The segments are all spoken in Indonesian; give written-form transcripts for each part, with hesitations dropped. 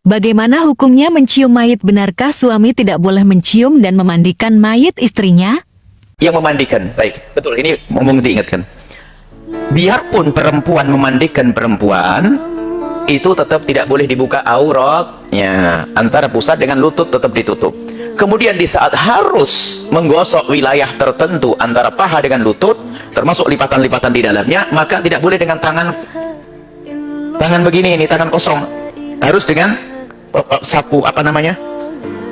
Bagaimana hukumnya mencium mayit? Benarkah suami tidak boleh mencium dan memandikan mayit istrinya? Yang memandikan, baik, betul, ini ngomong diingatkan. Biarpun perempuan memandikan perempuan, itu tetap tidak boleh dibuka auratnya. Antara pusat dengan lutut tetap ditutup. Kemudian di saat harus menggosok wilayah tertentu antara paha dengan lutut, termasuk lipatan-lipatan di dalamnya, maka tidak boleh dengan tangan begini, ini tangan kosong. Harus dengan sapu, apa namanya,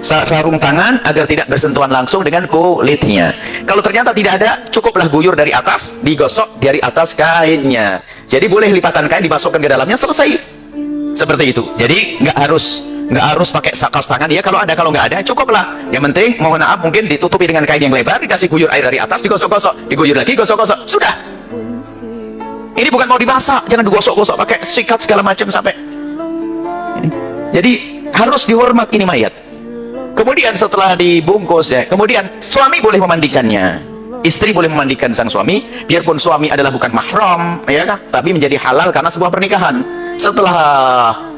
sarung tangan, agar tidak bersentuhan langsung dengan kulitnya. Kalau ternyata tidak ada, cukuplah guyur dari atas, digosok dari atas kainnya. Jadi boleh lipatan kain dimasukkan ke dalamnya, selesai. Seperti itu. Jadi nggak harus pakai kaos tangan ya. Kalau ada, kalau nggak ada, cukuplah. Yang penting, mohon maaf, mungkin ditutupi dengan kain yang lebar, dikasih guyur air dari atas, digosok-gosok, diguyur lagi, gosok-gosok, sudah. Ini bukan mau dimasak, jangan digosok-gosok pakai sikat segala macam sampai ini. Jadi harus dihormat ini mayat. Kemudian setelah dibungkus ya, kemudian suami boleh memandikannya, istri boleh memandikan sang suami, biarpun suami adalah bukan mahram, ya kan? Tapi menjadi halal karena sebuah pernikahan.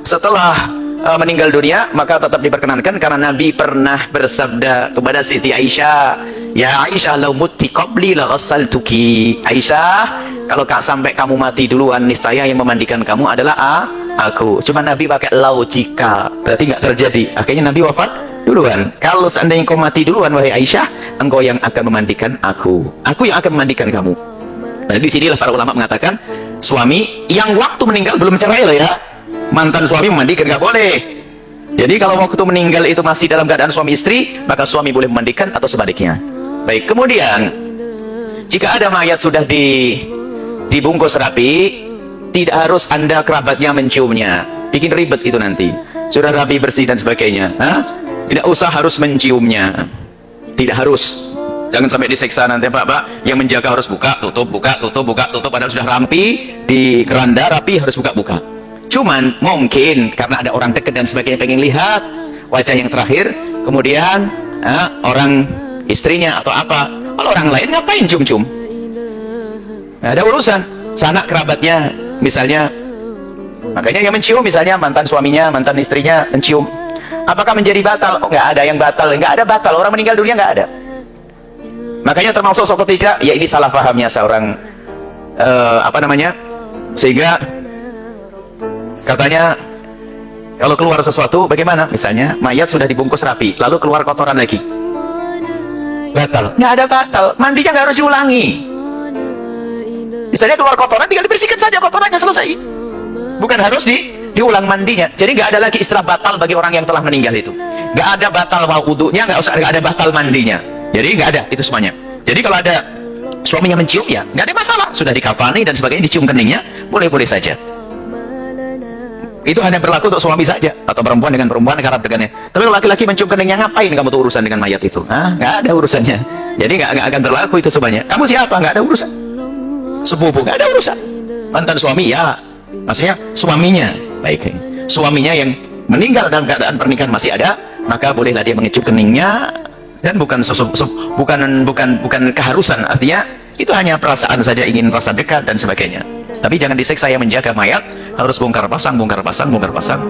Setelah meninggal dunia, maka tetap diperkenankan karena Nabi pernah bersabda kepada Siti Aisyah, ya Aisyah, lau mutti qabli la ghassaltuki. Aisyah, kalau sampai kamu mati duluan, niscaya yang memandikan kamu adalah aku. Cuma Nabi pakai lau, jika, berarti nggak terjadi. Akhirnya Nabi wafat duluan. Kalau seandainya kau mati duluan, wahai Aisyah, engkau yang akan memandikan aku yang akan memandikan kamu. Nah, di sinilah para ulama mengatakan, suami yang waktu meninggal belum cerai loh ya, mantan suami memandikan nggak boleh. Jadi kalau waktu meninggal itu masih dalam keadaan suami istri, maka suami boleh memandikan atau sebaliknya. Baik, kemudian jika ada mayat sudah dibungkus rapi, tidak harus Anda kerabatnya menciumnya, bikin ribet itu nanti. Sudah rapi, bersih dan sebagainya, tidak usah harus menciumnya, tidak harus. Jangan sampai diseksa nanti, Pak, yang menjaga harus buka tutup, buka tutup, buka tutup, padahal sudah rapi, di keranda rapi, harus buka-buka. Cuman mungkin karena ada orang dekat dan sebagainya, pengen lihat wajah yang terakhir, kemudian orang istrinya atau apa. Kalau orang lain ngapain cium-cium? Nggak ada urusan. Sanak kerabatnya misalnya, makanya yang mencium misalnya mantan suaminya, mantan istrinya mencium, apakah menjadi batal? Oh, nggak ada yang batal, nggak ada batal. Orang meninggal dunia nggak ada. Makanya termasuk suatu ketika, ya ini salah pahamnya seorang sehingga katanya kalau keluar sesuatu bagaimana, misalnya mayat sudah dibungkus rapi lalu keluar kotoran lagi, batal? Nggak ada batal, mandinya nggak harus diulangi. Misalnya keluar kotoran, tinggal dibersihkan saja kotorannya, selesai. Bukan harus diulang mandinya. Jadi nggak ada lagi istilah batal bagi orang yang telah meninggal itu. Nggak ada batal wudunya, nggak ada batal mandinya. Jadi nggak ada itu semuanya. Jadi kalau ada suaminya mencium, ya nggak ada masalah, sudah dikafani dan sebagainya, dicium keningnya, boleh-boleh saja. Itu hanya berlaku untuk suami saja, atau perempuan dengan perempuan kerap dengannya. Tapi kalau laki-laki mencium keningnya, ngapain kamu tuh urusan dengan mayat itu? Nggak ada urusannya. Jadi nggak akan berlaku itu semuanya. Kamu siapa? Nggak ada urusan. Sepupu nggak ada urusan. Mantan suami ya, maksudnya suaminya, baik, suaminya yang meninggal dalam keadaan pernikahan masih ada, maka bolehlah dia mengecup keningnya, dan bukan keharusan. Artinya itu hanya perasaan saja, ingin rasa dekat dan sebagainya. Tapi jangan diseksa yang menjaga mayat, harus bongkar pasang, bongkar pasang, bongkar pasang.